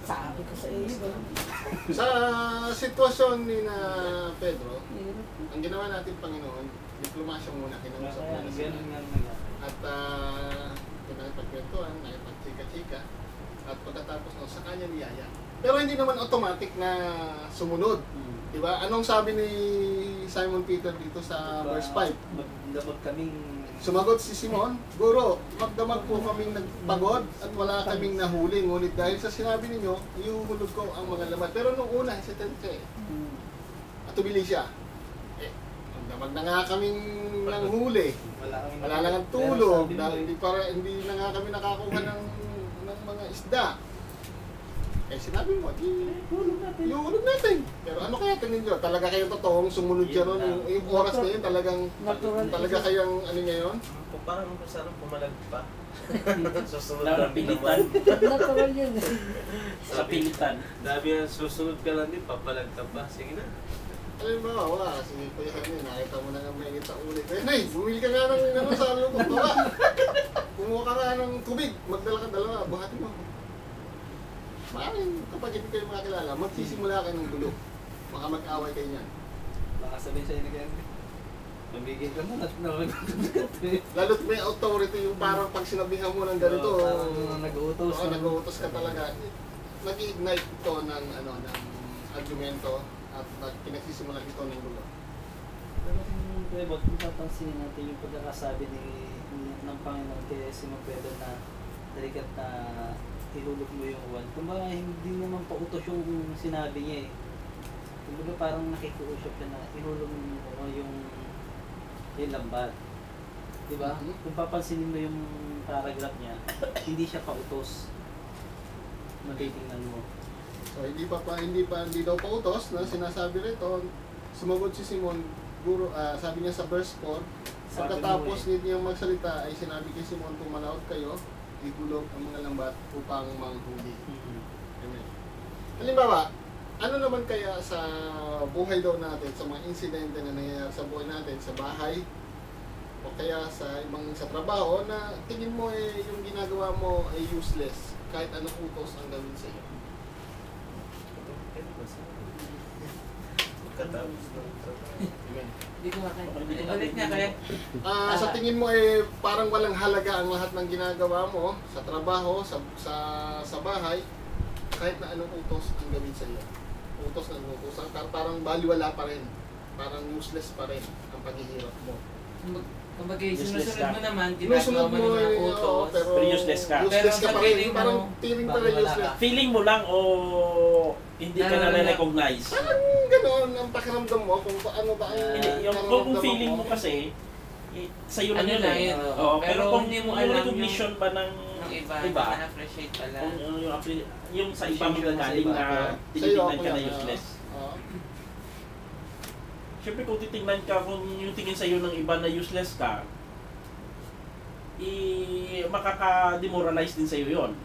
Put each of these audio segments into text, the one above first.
Sabi ko sa iyo. Sa sitwasyon ni na Pedro, ang ginawa natin, Panginoon, diplomasyon muna, kinausap muna sila. At nakipagkwentuhan, nakipagchika-chika, at pagkatapos sa kanya niyaya. Pero hindi naman automatic na sumunod. Diba? Anong sabi ni Simon Peter dito sa verse 5? Magdamag kaming... Sumagot si Simon, Guro, magdamag po kaming nagpagod at wala kaming nahuli. Ngunit dahil sa sinabi ninyo, iuhulog ko ang mga laman. Pero nung una, hesitant siya at tumili siya. Magdamag na nga kaming nanghuli. Wala lang ang tulog. Dahil hindi na nga kami nakakuha ng mga isda. Sinabi mo, iuhulog natin. Pero ano kaya tingin nyo? Talaga kayo totoong sumunod siya ron? Yung oras na yun, talaga kayang ano niya yun? Parang sarang pumalag pa. Susunod Sa pilitan. Natural yun. Sa pilitan. Dami na susunod ka lang din, papalag ka pa. Sige na. Alam mo, wala. Sige, Kuya Hermin, nakita mo na nga may kita ulit. Nay, bumili ka nga ng sa loob. Kumuha ka nga ng tubig. Magdala ka dalawa. Buhatin mo. Maraming kapag hindi kayo makakilala, magsisimula kayo ng gulo. Baka mag-away kayo niyan. Baka sabihin sa'yo na ganyan. Mabigyan ka muna at Lalo't may authority yung parang pag sinabihan mo ng ganito. Parang nag-uutos. Oo, nag-uutos ka talaga. Nag-ignite ito ng argumento at pinagsisimulan ito ng gulo. Pero kung papansinin natin yung pagkakasabi ng Panginoon kay Simon Pedro na dalikat na ihulog mo yung uwan. Kumbaga hindi naman pautos yung sinabi niya eh. Kumbaga parang nakikiusap siya na ihulog mo yung lambat. Diba? Kung papansinin mo yung paragraph niya, hindi siya pautos. Matitingnan mo. So hindi daw pautos na sinasabi rito. Sumagot si Simon, Guro, sabi niya sa verse 4, pagkatapos niyang magsalita ay sinabi kay Simon, tumalaot kayo, ihulog ang mga lambat upang manghuli. Amen. Halimbawa, ano naman kaya sa buhay daw natin, sa mga insidente na nangyayari sa buhay natin, sa bahay, o kaya sa trabaho, na tingin mo yung ginagawa mo ay useless, kahit anong utos ang gawin sa iyo? Amen. Hindi ko makaya. Ulit niya kaya. Sa tingin mo parang walang halaga ang lahat ng ginagawa mo sa trabaho, sa bahay, kahit na anong utos ang gawin sa iyo. Utos ng utos, parang baliwala pa rin. Parang useless pa rin ang paghihirap mo. Kumbaga, sinusunod mo naman, Sinusunod ginagawa mo mo ng mga utos. pero useless ka. Useless ka Pero pa sa rin. feeling mo, Parang feeling pa rin useless. Feeling mo lang o hindi ka na-recognize? Parang gano'n ang pakiramdam mo kung ano ba ang Kung feeling mo kasi, sa'yo lang yun eh. Pero kung hindi mo yung alam recognition ba ng iba, na-appreciate pala. yung sa ibang gagaling na tinitingnan ka na useless. Siyempre kung titingnan ka, kung yung tingin sa'yo ng iba na useless ka, makaka-demoralize din sa'yo yun.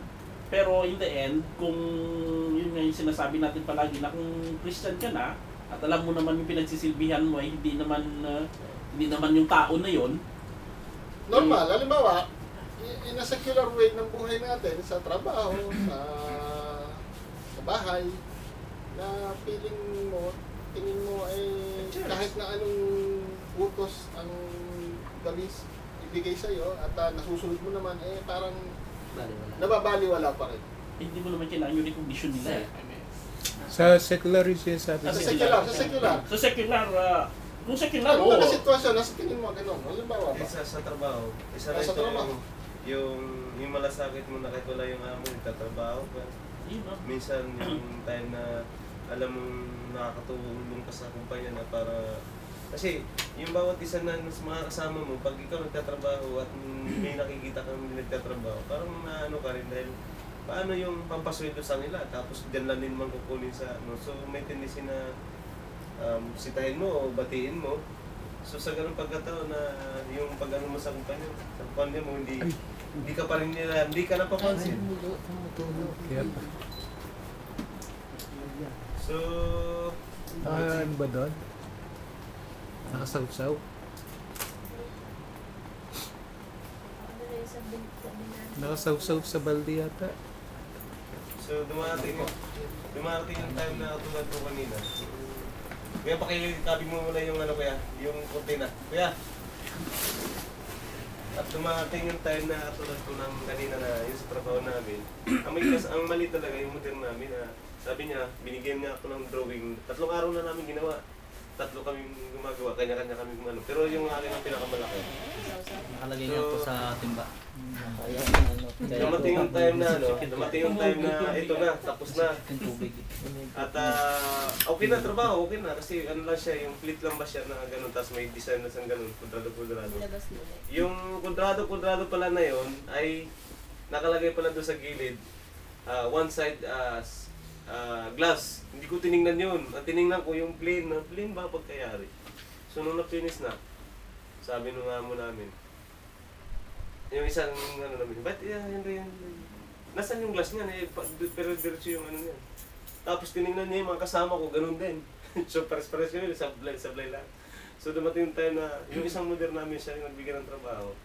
Pero in the end, kung yun nga yung sinasabi natin palagi na kung Christian ka na, at alam mo naman yung pinagsisilbihan mo ay hindi naman yung tao na yun. Normal, halimbawa, in a secular way ng buhay natin, sa trabaho, sa bahay, na feeling mo, tingin mo kahit na anong utos ang galis ibigay sa'yo at nasusunod mo naman, parang nababaliwala pa rin. Hindi mo naman kailangan yung recognition nila eh. Sa secular yung sinasabi. Sa secular. Kung secular, Ano na sitwasyon, nasa tingin mo gano'n? Halimbawa ba? Sa trabaho. Isa Sa trabaho. Yung malasakit mo na kahit wala yung amo, nagtatrabaho ka. Minsan yung time na alam mong nakakatulong ka sa kumpanya na para... Kasi yung bawat isa na mga kasama mo, pag ikaw nagtatrabaho at may nakikita kang nagtatrabaho, parang naano ka rin dahil paano yung pampasweldo sa nila, tapos dyan lang din man kukunin sa ano. So may tendency na sitahin mo o batiin mo. So sa ganung pagkataon na yung pag-ano mo sa kumpanya mo, hindi ka pa rin nila, hindi ka napapansin. So, ano ba doon? Nakasawsaw? Nakasawsaw sa balde yata. So So dumarating yung time na tulad ko kanina. Kaya pakikabi mo muna yung ano kuya, yung kurtina. Kuya! At dumating yung time na tulad ko ng kanina na yung sa trabaho namin. Ang mali talaga yung modern namin na sabi niya, binigyan niya ako ng drawing. 3 araw na namin ginawa. 3 kami gumagawa, kanya-kanya kami gumano. Pero yung aking ang pinakamalaki. Nakalagay nga po sa timba. Dumating yung time na ito na, tapos na. At okay na trabaho, okay na. Kasi ano lang siya, yung fleet lang ba siya na gano'n, tapos may design na siyang gano'n, kudrado-kudrado. Yung kudrado-kudrado pala na yon ay nakalagay pala doon sa gilid. One side glass. Hindi ko tiningnan yun. Ang tiningnan ko yung plain ba pagkayari. So nung na-finish na, sabi nung amo namin, yung isang ano namin, ba't yan? Nasaan yung glass niyan? Pero diretso yung ano niyan. Tapos tiningnan niya yung mga kasama ko, ganun din. So pares-pares yun, sablay lang. So dumating yung time na, yung isang modern namin siya yung nagbigay ng trabaho.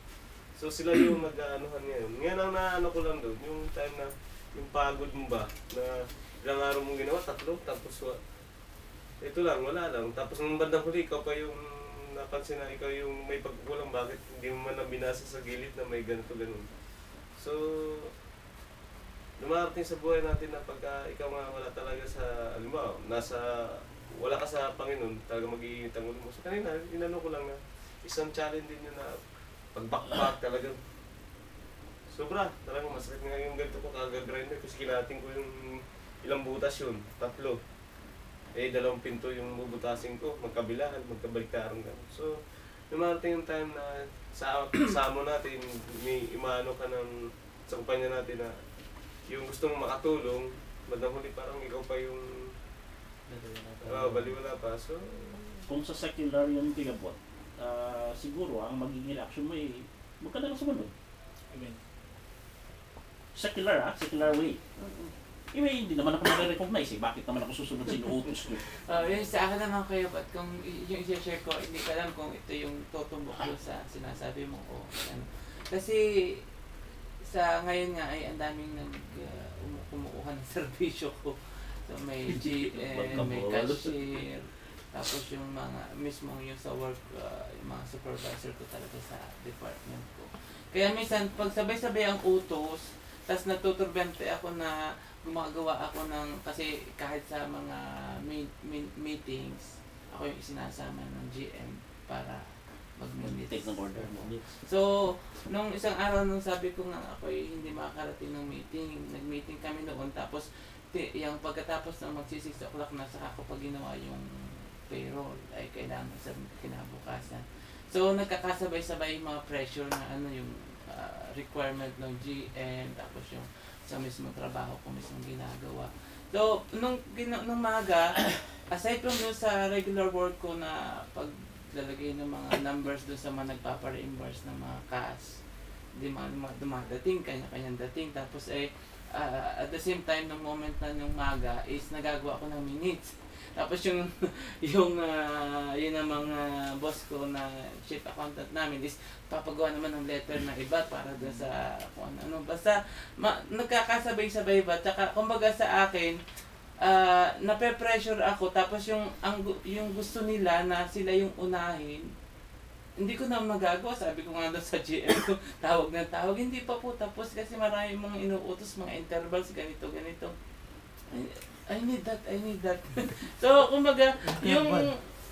So sila yung nag-aanuhan ngayon. Ngayon ang naano ko lang doon, yung time na, yung pagod mo ba, na ilang araw mong ginawa, 3, tapos ito lang, wala lang. Tapos nung bandang huli, ikaw pa yung napansin na ikaw yung may pagkukulang, bakit hindi mo man binasa sa gilid na may ganito ganun. So, dumarating sa buhay natin na pagka ikaw nga wala talaga sa, alimbawa, wala ka sa Panginoon, talaga mag-iinit ang ulo mo. So kanina, inano ko lang na isang challenge din yun na pagbakbak talaga. Sobra, talagang masakit nga yung ganito ko, kagagrinder, kasi kinating ko yung ilang butas yun, 3. 2 pinto yung bubutasin ko, magkabilaan, magkabaliktaran ka. So, dumarating yung time na sa mo natin, may imano ka ng sa kumpanya natin na yung gusto mong makatulong, bandang huli parang ikaw pa yung baliwala pa. So, kung sa secular yung tigabot, siguro ang magiging reaction mo ay huwag ka na lang sumunod. Amen. Secular way. Hindi naman ako nare-recognize bakit naman ako susunod sa inuutos ko? Yun sa akin naman kayo, but kung yung i-share ko, hindi ko alam kung ito yung tutumbok ko sa sinasabi mo o ano. Kasi sa ngayon nga ay ang daming kumukuha ng serbisyo ko. So may GM, may cashier, tapos yung mga mismo yung sa work, yung mga supervisor ko talaga sa department ko. Kaya minsan pag sabay-sabay ang utos, tapos natuturbente ako na gumagawa ako ng, kasi kahit sa mga meetings, ako yung isinasama ng GM para mag-minutes. Take ng order mo. So, nung isang araw nung sabi ko nga ako hindi makakarating ng meeting, nag-meeting kami noon, tapos yung pagkatapos ng magsi-6 o'clock na saka ko pag ginawa yung payroll ay kailangan sa kinabukasan. So, nagkakasabay-sabay yung mga pressure na yung requirement ng GM, tapos yung sa mismo trabaho ko mismo ginagawa. So, nung maga, aside from dun sa regular work ko na paglalagay ng mga numbers dun sa mga nagpapa-reimburse ng mga cash, hindi dumadating, kanya-kanyang dating. Tapos at the same time, ng moment na yung maga is nagagawa ko ng minutes. Tapos yung namang boss ko na chief accountant namin is papagawa naman ng letter na iba para doon sa kung ano. Basta nagkakasabay-sabay ba. Tsaka kumbaga sa akin, nape-pressure ako. Tapos yung gusto nila na sila yung unahin, hindi ko na magagawa. Sabi ko nga doon sa GM ko, tawag ng tawag. Hindi pa po tapos kasi marami mga inuutos, mga intervals, ganito. I need that. So, kumbaga,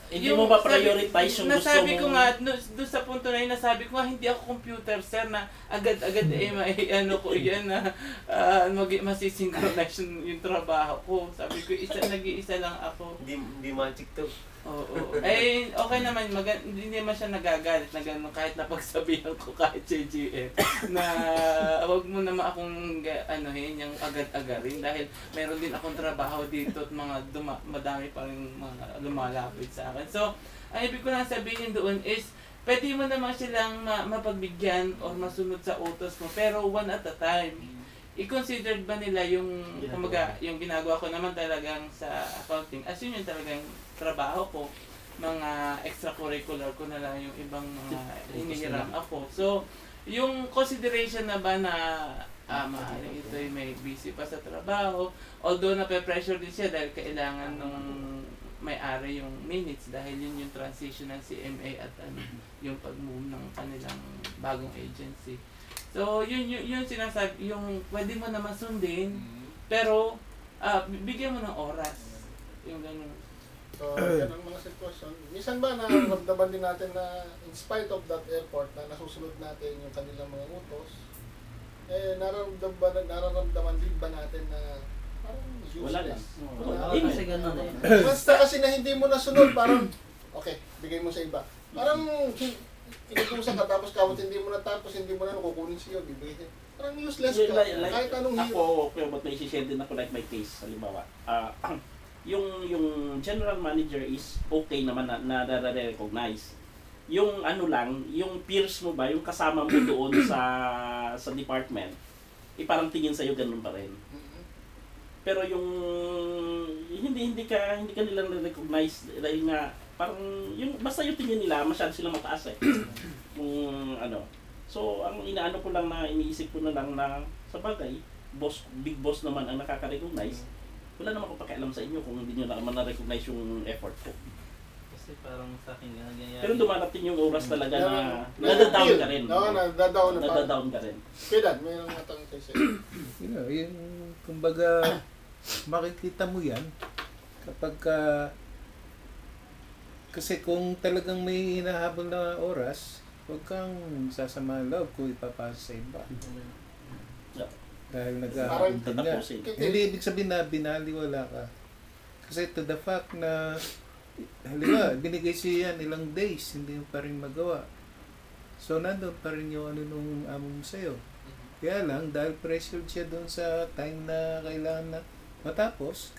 hindi mo ba prioritize yung gusto mo? Nasabi ko nga, doon sa punto na yun, nasabi ko nga, hindi ako computer, sir, na agad-agad masisynchronize yung trabaho ko. Sabi ko, nag-iisa lang ako. Hindi magic to. Oo. Okay naman, hindi naman siya nagagalit na gano'n kahit napagsabihan ko kahit sa GM na wag mo naman akong yung agad-agarin dahil meron din akong trabaho dito at madami pa rin mga lumalapit sa akin. So, ang ibig ko lang sabihin doon is pwede mo naman silang mapagbigyan o masunod sa utos mo pero one at a time. I-consider ba nila yung yung ginagawa ko naman talagang sa accounting as yun yung talagang trabaho ko, mga extracurricular ko na lang yung ibang mga hinihiram ako. So, yung consideration na ba na maaaring ito'y may busy pa sa trabaho, although nape-pressure din siya dahil kailangan nung may-ari yung minutes dahil yun yung transition ng CMA at yung pag-move ng kanilang bagong agency. So, yun sinasabi, yung pwede mo naman sundin, pero bigyan mo ng oras. Yung ganun. So, yan ang mga sitwasyon. Minsan ba nararamdaman din natin na in spite of that effort na nasusunod natin yung kanilang mga utos, nararamdaman din ba natin na parang useless? Wala lang. Kasi ganun eh. Basta kasi na hindi mo nasunod, parang, okay, bigay mo sa iba. Parang, inutusan ka, tapos kawat hindi mo natapos, hindi mo na kukunin siya, bibigay niya. Parang useless ka, kahit anong hero. Ako, pero ba't may share din ako like my case, halimbawa. Yung general manager is okay naman na recognize. Yung ano lang, yung peers mo ba, yung kasama mo doon sa department, parang tingin sa'yo ganun pa rin. Pero yung hindi ka nila recognize dahil nga parang yung basta yung tingin nila masyado silang mataas eh. Kung ano. So ang inaano ko lang na iniisip ko na lang na sa bagay, big boss naman ang nakaka-recognize. Wala naman akong pakialam sa inyo kung hindi nyo naman na-recognize yung effort ko. Kasi parang sa akin nangyayari. Pero dumarating yung oras talaga na nadadown ka rin. Oo, nadadown ka rin. Pidan, mayroong natanong sa'yo. Yung kumbaga makikita mo yan kapag kasi kung talagang may hinahabol na oras, huwag kang sasama ang loob kung ipapasa sa iba. Dahil nag-aabot din nga. Hindi ibig sabihin na binaliwala ka. Kasi to the fact na halimbawa, binigay siya yan ilang days, hindi mo pa rin magawa. So, nandun pa rin yung ano nung amo mo sa'yo. Kaya lang, dahil pressured siya doon sa time na kailangan na matapos,